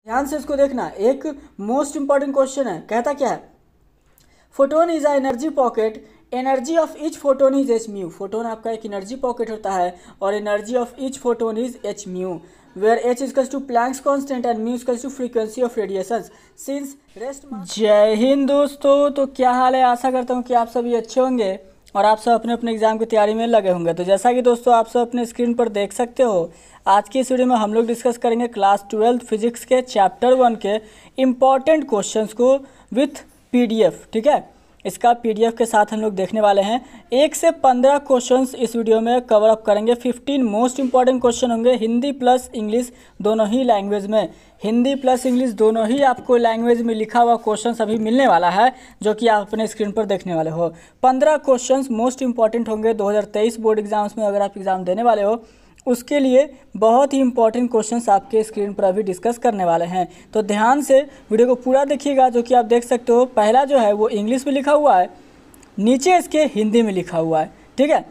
ध्यान से इसको देखना, एक मोस्ट इंपॉर्टेंट क्वेश्चन है। कहता क्या है, photon is a energy pocket, energy of each photon is h mu. Photon आपका एक एनर्जी पॉकेट होता है और energy of each photon is h mu, where h equals to Planck's constant and mu equals to frequency of radiation since rest. जय हिंद दोस्तों, तो क्या हाल है? आशा करता हूँ कि आप सभी अच्छे होंगे और आप सब अपने अपने एग्जाम की तैयारी में लगे होंगे। तो जैसा कि दोस्तों आप सब अपने स्क्रीन पर देख सकते हो, आज की इस वीडियो में हम लोग डिस्कस करेंगे क्लास 12 फिजिक्स के चैप्टर 1 के इम्पॉर्टेंट क्वेश्चंस को विथ पीडीएफ। ठीक है, इसका पीडीएफ के साथ हम लोग देखने वाले हैं। 1 से 15 क्वेश्चंस इस वीडियो में कवर अप करेंगे। 15 मोस्ट इंपॉर्टेंट क्वेश्चन होंगे हिंदी प्लस इंग्लिश दोनों ही लैंग्वेज में। हिंदी प्लस इंग्लिश दोनों ही आपको लैंग्वेज में लिखा हुआ क्वेश्चन अभी मिलने वाला है, जो कि आप अपने स्क्रीन पर देखने वाले हो। 15 क्वेश्चन मोस्ट इंपॉर्टेंट होंगे 2023 बोर्ड एग्जाम्स में। अगर आप एग्जाम देने वाले हो उसके लिए बहुत ही इंपॉर्टेंट क्वेश्चंस आपके स्क्रीन पर अभी डिस्कस करने वाले हैं, तो ध्यान से वीडियो को पूरा देखिएगा। जो कि आप देख सकते हो, पहला जो है वो इंग्लिश में लिखा हुआ है, नीचे इसके हिंदी में लिखा हुआ है। ठीक है,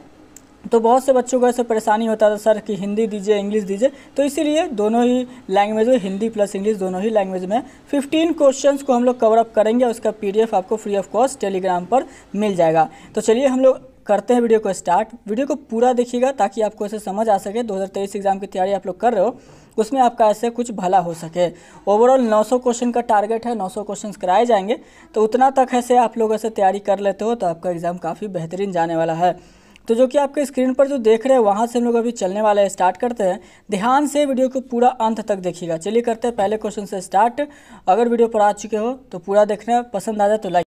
तो बहुत से बच्चों को ऐसे परेशानी होता था सर कि हिंदी दीजिए इंग्लिश दीजिए, तो इसीलिए दोनों ही लैंग्वेज में, हिंदी प्लस इंग्लिश दोनों ही लैंग्वेज में 15 क्वेश्चंस को हम लोग कवर अप करेंगे। उसका पीडीएफ आपको फ्री ऑफ कॉस्ट टेलीग्राम पर मिल जाएगा। तो चलिए हम लोग करते हैं वीडियो को स्टार्ट। वीडियो को पूरा देखिएगा ताकि आपको ऐसे समझ आ सके। 2023 एग्जाम की तैयारी आप लोग कर रहे हो, उसमें आपका ऐसे कुछ भला हो सके। ओवरऑल 900 क्वेश्चन का टारगेट है, 900 क्वेश्चन कराए जाएंगे, तो उतना तक ऐसे आप लोग ऐसे तैयारी कर लेते हो तो आपका एग्ज़ाम काफ़ी बेहतरीन जाने वाला है। तो जो कि आपके स्क्रीन पर जो देख रहे हैं वहाँ से हम लोग अभी चलने वाले हैं। स्टार्ट करते हैं, ध्यान से वीडियो को पूरा अंत तक देखिएगा। चलिए करते हैं पहले क्वेश्चन से स्टार्ट। अगर वीडियो पर आ चुके हो तो पूरा देखना, पसंद आ जाए तो लाइक।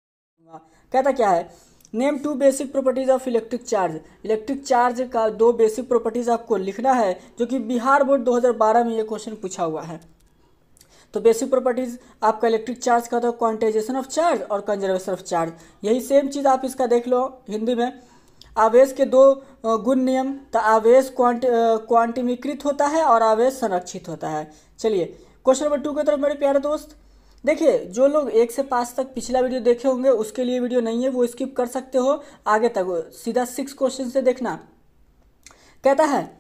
कहता क्या है, name 2 basic properties of electric charge. Electric charge का 2 बेसिक प्रॉपर्टीज आपको लिखना है, जो कि बिहार बोर्ड 2012 में ये क्वेश्चन पूछा हुआ है। तो बेसिक प्रॉपर्टीज आपका इलेक्ट्रिक चार्ज का होता है क्वांटाइजेशन ऑफ चार्ज और कंजर्वेशन ऑफ चार्ज। यही सेम चीज़ आप इसका देख लो हिंदी में। आवेश के 2 गुण नियम, तो आवेश क्वांटिमीकृत होता है और आवेश संरक्षित होता है। चलिए क्वेश्चन नंबर 2 की तरफ मेरे प्यारे दोस्त। देखिए, जो लोग 1 से 5 तक पिछला वीडियो देखे होंगे उसके लिए वीडियो नहीं है, वो स्किप कर सकते हो। आगे तक सीधा 6 क्वेश्चन से देखना। कहता है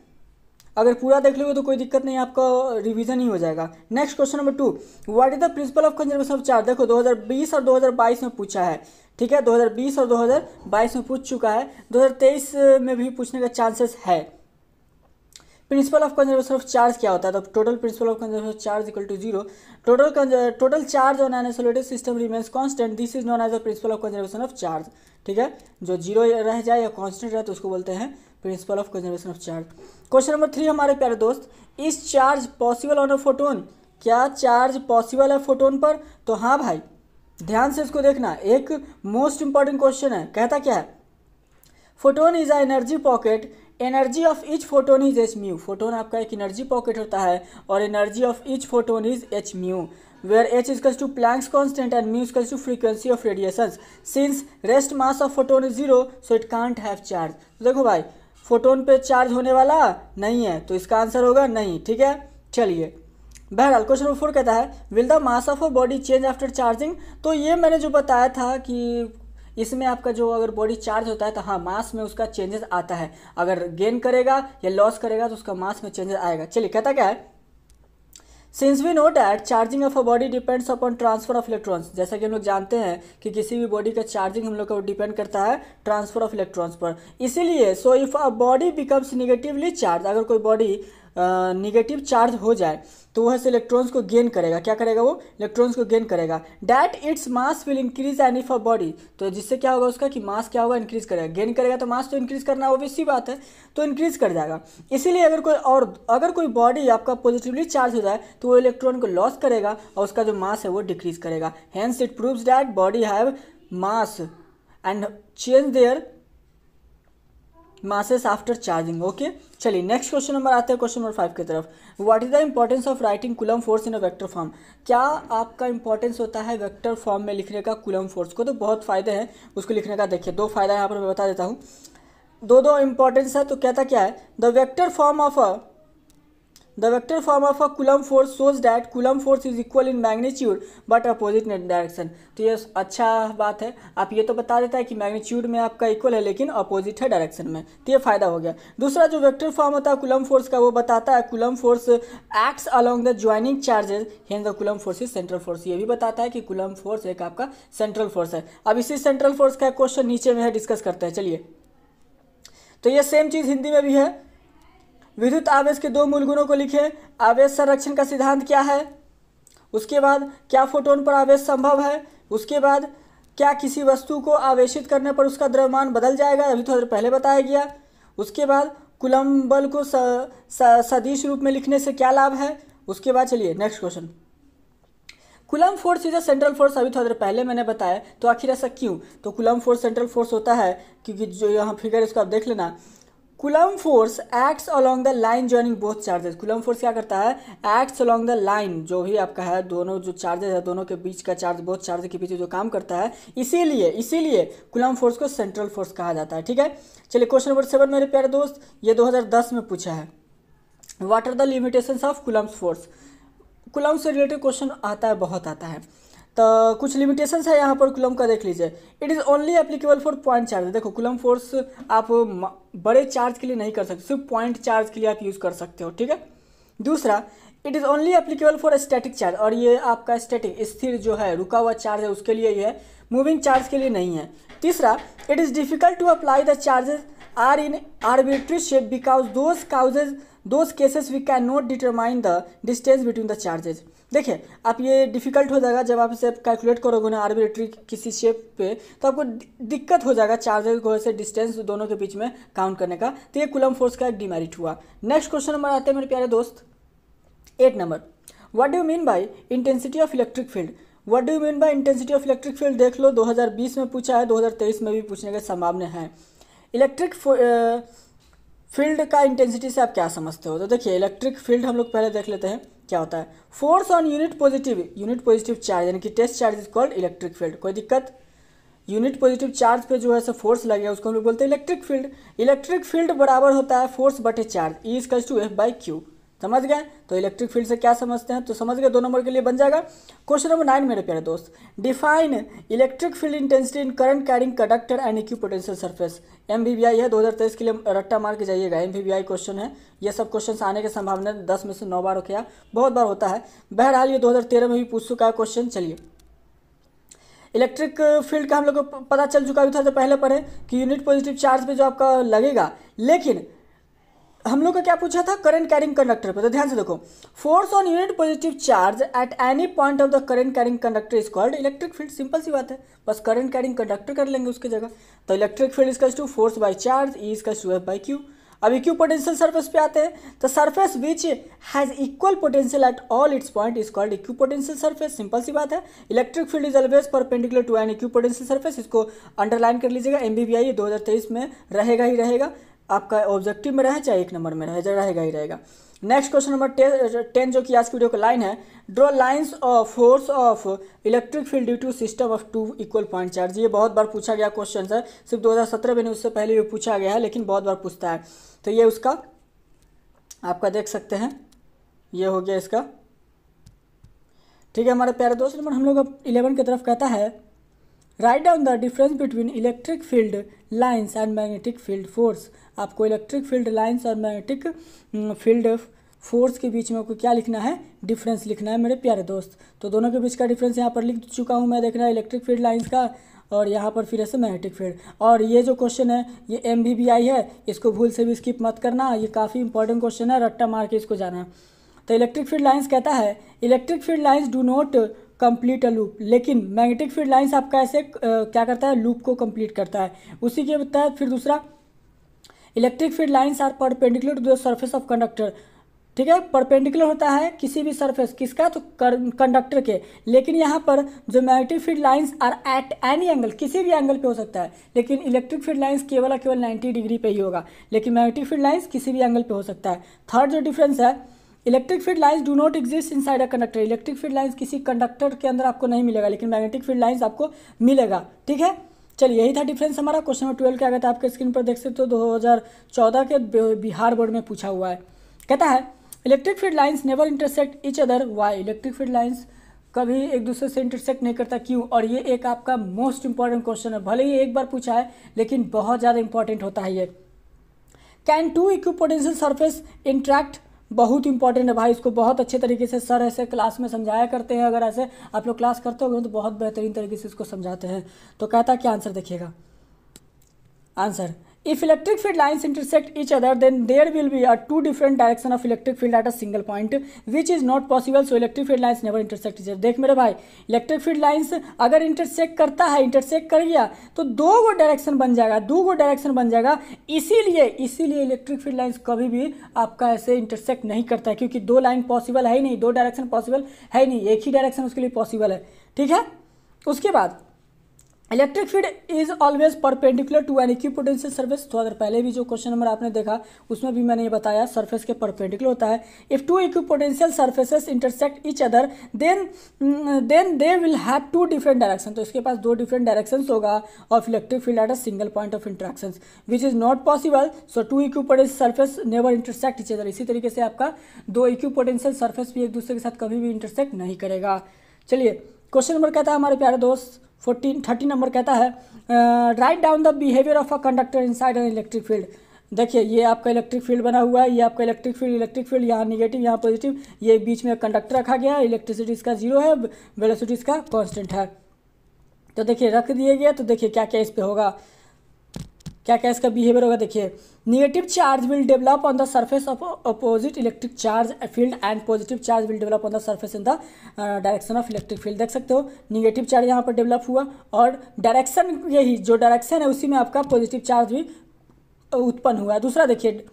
अगर पूरा देख लोगे तो कोई दिक्कत नहीं, आपका रिवीजन ही हो जाएगा। Next question number 2, what is the principle of conservation of charge. देखो 2020 और 2022 में पूछा है। ठीक है, 2020 और 2022 में पूछ चुका है, 2023 में भी पूछने का चांसेस है। Principle of conservation of charge क्या होता है? तो total principle of conservation of charge equal to 0। Total charge on an isolated system remains constant, this is known as the principle of conservation of charge. ठीक है, जो 0 रह जाए या कांस्टेंट रहे तो उसको बोलते हैं principal of conservation of charge. Question number 3 हमारे प्यारे दोस्त, is charge possible on a photon. क्या चार्ज पॉसिबल है फोटोन पर? तो हाँ भाई, ध्यान से इसको देखना, एक मोस्ट इंपॉर्टेंट क्वेश्चन है। कहता क्या है, photon is a energy pocket, energy of each photon is h mu. Photon आपका एक एनर्जी पॉकेट होता है और energy of each photon is h mu, where h equals to Planck's constant and mu equals to frequency of radiation since rest mass of photon is 0 so it can't have charge. तो देखो भाई, photon पे charge होने वाला नहीं है, तो इसका आंसर होगा नहीं। ठीक है, चलिए बहरहाल क्वेश्चन नंबर 4 कहता है, will the mass of a body change after charging. तो ये मैंने जो बताया था कि इसमें आपका जो अगर बॉडी चार्ज होता है तो हाँ, मास में उसका चेंजेस आता है। अगर गेन करेगा या लॉस करेगा तो उसका मास में चेंजेस आएगा। चलिए कहता क्या है, since we know that charging of a body depends upon transfer of electrons. जैसा कि हम लोग जानते हैं कि किसी भी बॉडी का चार्जिंग हम लोग का डिपेंड करता है ट्रांसफर ऑफ इलेक्ट्रॉन्स पर। इसीलिए so if a body becomes negatively charge, अगर कोई बॉडी निगेटिव चार्ज हो जाए तो वह से इलेक्ट्रॉन्स को गेन करेगा। क्या करेगा? वो इलेक्ट्रॉन्स को गेन करेगा। That its mass will increase and if a body, तो जिससे क्या होगा उसका कि मास क्या होगा, इंक्रीज करेगा। गेन करेगा तो मास तो इंक्रीज करना ऑब्वियस सी बात है, तो इंक्रीज कर जाएगा। इसीलिए अगर कोई बॉडी आपका पॉजिटिवली चार्ज हो जाए तो वो इलेक्ट्रॉन को लॉस करेगा और उसका जो मास है वो डिक्रीज करेगा। Hence it proves that body have mass and change their masses after charging. Okay, चलिए नेक्स्ट क्वेश्चन नंबर आते हैं क्वेश्चन नंबर 5 की तरफ। What is the importance of writing coulomb force in a vector form. क्या आपका importance होता है vector form में लिखने का कूलम फोर्स को? तो बहुत फायदे हैं उसको लिखने का। देखिए 2 फायदा यहाँ पर मैं बता देता हूँ, दो इंपॉर्टेंस है। तो कहता क्या है, the vector form of a the vector form of a coulomb force shows that coulomb force is equal in magnitude but opposite direction. तो ये अच्छा बात है, आप ये तो बता देता है कि मैग्नीट्यूड में आपका इक्वल है लेकिन अपोजिट है डायरेक्शन में, तो ये फायदा हो गया। दूसरा जो वेक्टर फॉर्म होता है कूलम फोर्स का, वो बताता है coulomb force acts along the joining charges hence the coulomb force is central force. ये भी बताता है कि कूलम फोर्स एक आपका सेंट्रल फोर्स है। अब इसी सेंट्रल फोर्स का क्वेश्चन नीचे में है, डिस्कस करते हैं। चलिए, तो ये सेम चीज़ हिंदी में भी है। विद्युत आवेश के दो मूल गुणों को लिखें। आवेश संरक्षण का सिद्धांत क्या है, उसके बाद क्या फोटोन पर आवेश संभव है, उसके बाद क्या किसी वस्तु को आवेशित करने पर उसका द्रव्यमान बदल जाएगा, अभी थोड़ा देर पहले बताया गया। उसके बाद कूलम बल को सदिश रूप में लिखने से क्या लाभ है। उसके बाद चलिए next question, coulomb force is a central force, अभी थोड़ा देर पहले मैंने बताया, तो आखिर ऐसा क्यों। तो कूलम फोर्स सेंट्रल फोर्स होता है क्योंकि जो यहाँ फिगर इसको आप देख लेना, coulomb force acts along the line joining both charges. Coulomb force क्या करता है, एक्ट्स अलोंग द लाइन, जो भी आपका है दोनों जो चार्जेस है दोनों के बीच का चार्ज बोथ चार्ज के पीछे जो काम करता है, इसीलिए कूलम फोर्स को सेंट्रल फोर्स कहा जाता है। ठीक है, चलिए क्वेश्चन नंबर 7 मेरे प्यारे दोस्त, ये 2010 में पूछा है। What are the limitations of Coulomb's force. Coulomb से रिलेटेड क्वेश्चन आता है, बहुत आता है, तो कुछ लिमिटेशंस है यहाँ पर कूलम का, देख लीजिए। It is only applicable for point charge. देखो कूलम फोर्स आप बड़े चार्ज के लिए नहीं कर सकते, सिर्फ पॉइंट चार्ज के लिए आप यूज़ कर सकते हो। ठीक है, दूसरा it is only applicable for static charge, और ये आपका स्टैटिक स्थिर जो है रुका हुआ चार्ज है उसके लिए ही है, मूविंग चार्ज के लिए नहीं है। तीसरा, it is difficult to apply the charges are in arbitrary shape because those cases we can not determine the distance between the charges. देखिए आप ये डिफिकल्ट हो जाएगा जब आप इसे कैलकुलेट करोगे ना आर्बिट्री किसी शेप पे, तो आपको दिक्कत हो जाएगा चार्जेस को ऐसे डिस्टेंस दोनों के बीच में काउंट करने का, तो ये कूलम फोर्स का एक डिमेरिट हुआ। नेक्स्ट क्वेश्चन नंबर आते हैं मेरे प्यारे दोस्त 8 number, what do you mean by intensity of electric field. What do you mean by intensity of electric field, देख लो 2020 में पूछा है, 2023 में भी पूछने की संभावना है। इलेक्ट्रिक फील्ड का इंटेंसिटी से आप क्या समझते हो, तो देखिए इलेक्ट्रिक फील्ड हम लोग पहले देख लेते हैं क्या होता है। Force on unit positive charge यानी कि test charge is called electric field. कोई दिक्कत, यूनिट पॉजिटिव चार्ज पे जो है सो फोर्स लगेगा उसको हम लोग बोलते हैं इलेक्ट्रिक फील्ड। इलेक्ट्रिक फील्ड बराबर होता है फोर्स बटे charge, E equals to F/Q। समझ गए, तो इलेक्ट्रिक फील्ड से क्या समझते हैं, तो समझ गए, 2 नंबर के लिए बन जाएगा। क्वेश्चन नंबर 9 मेरे प्यारे दोस्त, define electric field intensity in current carrying conductor and equipotential surface. MVVI है, 2023 के लिए रट्टा मार के जाइएगा, MVVI क्वेश्चन है। ये सब क्वेश्चन आने की संभावना 10 में से 9 बार हो गया, बहुत बार होता है। बहरहाल ये 2013 में भी पूछ चुका है क्वेश्चन। चलिए, इलेक्ट्रिक फील्ड का हम लोग को पता चल चुका भी था जो पहले पढ़े कि यूनिट पॉजिटिव चार्ज पे जो आपका लगेगा, लेकिन हम लोग का क्या पूछा था करंट कैरिंग कंडक्टर पे। तो ध्यान से देखो, force on unit positive charge at any point of the current carrying conductor is called electric field. Simple सी बात है, बस करंट कैरिंग कंडक्टर कर लेंगे उसकी जगह। तो electric field equals to force by charge, E equals to F/Q। अब इक्विपोटेंशियल सरफेस पे आते हैं, तो surface which has equal potential at all its point is called equipotential surface. Simple सी बात है, electric field is always perpendicular to an equipotential surface. इसको underline कर लीजिएगा, MVVI 2023 में रहेगा ही रहेगा, आपका ऑब्जेक्टिव में रहे चाहे 1 नंबर में रहे, रहेगा ही रहेगा। नेक्स्ट क्वेश्चन नंबर 10 जो कि आज की वीडियो का लाइन है, draw lines of force of electric field due to system of 2 equal point charge. ये बहुत बार पूछा गया क्वेश्चन है, सिर्फ 2017 में नहीं, उससे पहले भी पूछा गया है, लेकिन बहुत बार पूछता है। तो ये उसका आपका देख सकते हैं, ये हो गया इसका। ठीक है हमारे प्यारे दोस्त, नंबर हम लोग 11 की तरफ कहता है, write down the difference between electric field lines and magnetic field force. आपको इलेक्ट्रिक फील्ड लाइंस और मैग्नेटिक फील्ड फोर्स के बीच में आपको क्या लिखना है, डिफरेंस लिखना है मेरे प्यारे दोस्त। तो दोनों के बीच का डिफरेंस यहाँ पर लिख चुका हूँ मैं, देखना है इलेक्ट्रिक फील्ड लाइंस का, और यहाँ पर फिर ऐसे मैग्नेटिक फील्ड। और ये जो क्वेश्चन है ये MVVI है, इसको भूल से भी स्किप मत करना, ये काफ़ी इंपॉर्टेंट क्वेश्चन है, रट्टा मार के इसको जाना। तो इलेक्ट्रिक फील्ड लाइंस कहता है, electric field lines do not complete a loop, लेकिन मैग्नेटिक फील्ड लाइंस आपका ऐसे क्या करता है, लूप को कंप्लीट करता है। उसी के तहत फिर दूसरा, electric field lines are perpendicular to the surface of conductor. ठीक है, परपेंडिकुलर होता है किसी भी सरफेस, किसका, तो कंडक्टर के। लेकिन यहाँ पर जो magnetic field lines are at any angle, किसी भी एंगल पे हो सकता है, लेकिन इलेक्ट्रिक फील्ड लाइंस केवल 90 डिग्री पे ही होगा, लेकिन मैग्नेटिक फील्ड लाइंस किसी भी एंगल पे हो सकता है। थर्ड जो डिफरेंस है, electric field lines do not exist inside a conductor. Electric field lines किसी कंडक्टर के अंदर आपको नहीं मिलेगा, लेकिन मैग्नेटिक फील्ड लाइंस आपको मिलेगा। ठीक है, चलिए यही था डिफरेंस हमारा। क्वेश्चन नंबर 12 क्या कहता है, आपके स्क्रीन पर देख सकते हो, 2014 के बिहार बोर्ड में पूछा हुआ है। कहता है electric field lines never intersect each other, why? Electric field lines कभी एक दूसरे से इंटरसेक्ट नहीं करता, क्यों? और ये एक आपका मोस्ट इंपॉर्टेंट क्वेश्चन है, भले ही एक बार पूछा है लेकिन बहुत ज़्यादा इंपॉर्टेंट होता है ये। Can two equipotential surface interact, बहुत इंपॉर्टेंट है भाई, इसको बहुत अच्छे तरीके से सर ऐसे क्लास में समझाया करते हैं, अगर ऐसे आप लोग क्लास करते हो तो बहुत बेहतरीन तरीके से इसको समझाते हैं। तो कहता क्या आंसर देखिएगा, answer if electric field lines intersect each other then there will be a two different direction of electric field at a single point which is not possible, so electric field lines never intersect each other. देख मेरे भाई, electric field lines अगर intersect करता है, intersect कर गया तो दो गो डायरेक्शन बन जाएगा, दो गो डायरेक्शन बन जाएगा, इसीलिए इलेक्ट्रिक फील्ड लाइन्स कभी भी आपका ऐसे इंटरसेक्ट नहीं करता है, क्योंकि दो लाइन पॉसिबल है ही नहीं, दो डायरेक्शन पॉसिबल है ही नहीं, एक ही डायरेक्शन उसके लिए पॉसिबल है, ठीक है। उसके बाद electric field is always perpendicular to an equipotential surface, तो अगर पहले भी जो क्वेश्चन नंबर आपने देखा उसमें भी मैंने ये बताया सरफेस के परपेंडिकुलर होता है। If two equipotential surfaces intersect each other then they will have two different direction, तो इसके पास दो डिफरेंट डायरेक्शन होगा of electric field at a single point of interaction which is not possible, so two equipotential surface never intersect each other. इसी तरीके से आपका दो इक्विपोटेंशियल सरफेस भी एक दूसरे के साथ कभी भी इंटरसेक्ट नहीं करेगा। चलिए क्वेश्चन नंबर कहता है हमारे प्यारे दोस्त 30 नंबर कहता है write down the behaviour of a conductor inside an electric field. देखिए ये आपका इलेक्ट्रिक फील्ड बना हुआ है, ये आपका इलेक्ट्रिक फील्ड यहाँ निगेटिव यहाँ पॉजिटिव, ये बीच में कंडक्टर रखा गया है, इलेक्ट्रिसिटी इसका 0 है, वेलोसिटी इसका कांस्टेंट है। तो देखिए रख दिए गया, तो देखिए क्या क्या इस पे होगा, क्या क्या इसका बिहेवियर होगा। देखिए negative charge will develop on the surface of opposite electric charge field and positive charge will develop on the surface in the direction of electric field. देख सकते हो नेगेटिव चार्ज यहाँ पर डेवलप हुआ और डायरेक्शन, यही जो डायरेक्शन है उसी में आपका पॉजिटिव चार्ज भी उत्पन्न हुआ है। दूसरा देखिए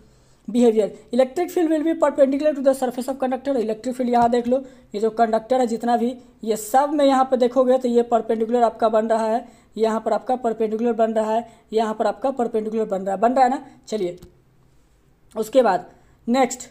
behaviour, electric field will be perpendicular to the surface of conductor. Electric field यहाँ देख लो, ये जो कंडक्टर है जितना भी, ये सब में यहाँ पर देखोगे तो ये परपेंडिकुलर आपका बन रहा है, यहाँ पर आपका परपेंडिकुलर बन रहा है, यहाँ पर आपका परपेंडिकुलर बन रहा है ना। चलिए उसके बाद next,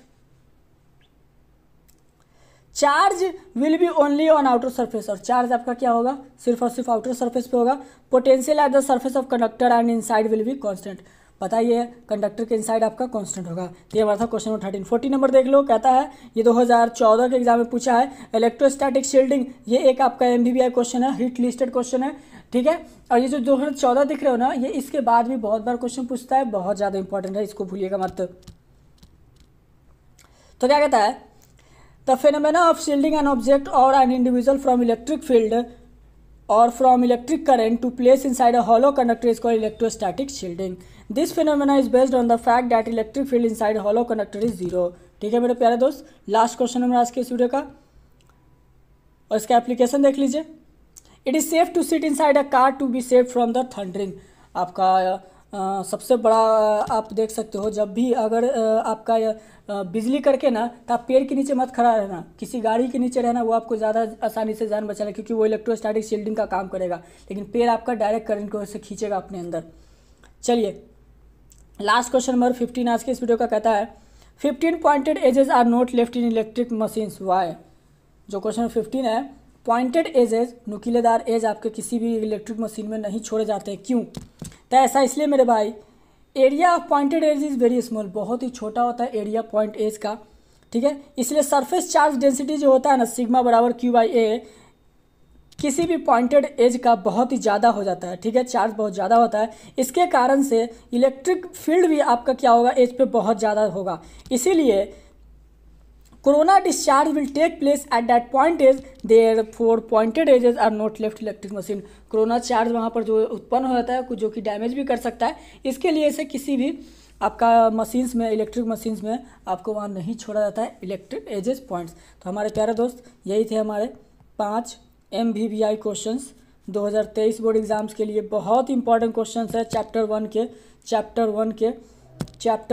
charge will be only on outer surface, और चार्ज आपका क्या होगा, सिर्फ और सिर्फ आउटर सरफेस पे होगा। Potential at the surface of conductor and inside will be constant, पता ही है कंडक्टर के इनसाइड आपका कांस्टेंट होगा। तो ये हमारा था क्वेश्चन नंबर 13। 40 नंबर देख लो, कहता है ये 2014 के एग्जाम में पूछा है, इलेक्ट्रोस्टैटिक शील्डिंग, ये एक आपका MBBI क्वेश्चन है, हिट लिस्टेड क्वेश्चन है, ठीक है। और ये जो 2014 दिख रहे हो ना, ये इसके बाद भी बहुत बार क्वेश्चन पूछता है, बहुत ज़्यादा इंपॉर्टेंट है, इसको भूलिएगा मत। तो क्या कहता है, the phenomena of shielding an object और an individual from electric field or from electric current to place inside a hollow conductor is called electrostatic shielding. This phenomena is based on the fact that electric field inside a hollow conductor is 0. ठीक है मेरे प्यारे दोस्त, last question number आज के इस video का, और इसका एप्लीकेशन देख लीजिए। It is safe to sit inside a car to be safe from the thundering. आपका सबसे बड़ा आप देख सकते हो, जब भी अगर आपका बिजली करके ना, तो आप पेड़ के नीचे मत खड़ा रहना, किसी गाड़ी के नीचे रहना, वो आपको ज़्यादा आसानी से जान बचाना, क्योंकि वो इलेक्ट्रोस्टैटिक शील्डिंग का काम करेगा, लेकिन पेड़ आपका डायरेक्ट करंट को ऐसे खींचेगा अपने अंदर। चलिए लास्ट क्वेश्चन नंबर 15 आज के इस वीडियो का कहता है 15 pointed edges are not left in electric machines, why? जो क्वेश्चन 15 है, पॉइंटेड एजेस, नुकीलेदार एज आपके किसी भी इलेक्ट्रिक मशीन में नहीं छोड़े जाते हैं, क्यों? तो ऐसा इसलिए मेरे भाई, area of pointed edge is very small, बहुत ही छोटा होता है एरिया पॉइंट एज का, ठीक है। इसलिए सरफेस चार्ज डेंसिटी जो होता है ना, सिग्मा बराबर Q/A, किसी भी पॉइंटेड एज का बहुत ही ज़्यादा हो जाता है, ठीक है, चार्ज बहुत ज़्यादा होता है। इसके कारण से इलेक्ट्रिक फील्ड भी आपका क्या होगा, एज पे बहुत ज़्यादा होगा। इसीलिए corona discharge will take place at that point edge, therefore pointed edges are not left electric machine. Corona charge वहाँ पर जो उत्पन्न हो जाता है, कुछ जो कि डैमेज भी कर सकता है, इसके लिए से किसी भी आपका मशीन्स में, इलेक्ट्रिक मशीन्स में आपको वहाँ नहीं छोड़ा जाता है इलेक्ट्रिक एजेस पॉइंट्स। तो हमारे प्यारे दोस्त, यही थे हमारे 5 MBBI क्वेश्चंस 2023 बोर्ड एग्जाम्स के लिए। बहुत इंपॉर्टेंट क्वेश्चंस है चैप्टर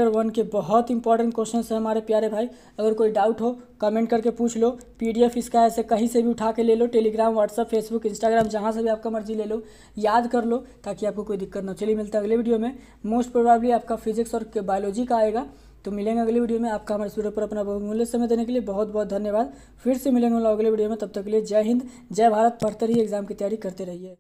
वन के बहुत इंपॉर्टेंट क्वेश्चंस है हमारे प्यारे भाई। अगर कोई डाउट हो कमेंट करके पूछ लो, PDF इसका ऐसे कहीं से भी उठा के ले लो, टेलीग्राम, व्हाट्सअप, फेसबुक, इंस्टाग्राम, जहाँ से भी आपका मर्जी ले लो, याद कर लो ताकि आपको कोई दिक्कत ना। चलिए मिलता है अगले वीडियो में, मोस्ट प्रोबेबली आपका फिजिक्स और बायोलॉजी का आएगा। तो मिलेंगे अगले वीडियो में। आपका हमारे इस वीडियो पर अपना बहुमूल्य समय देने के लिए बहुत बहुत धन्यवाद। फिर से मिलेंगे अगले वीडियो में, तब तक के लिए जय हिंद, जय भारत। पढ़ते रहिए, एग्जाम की तैयारी करते रहिए।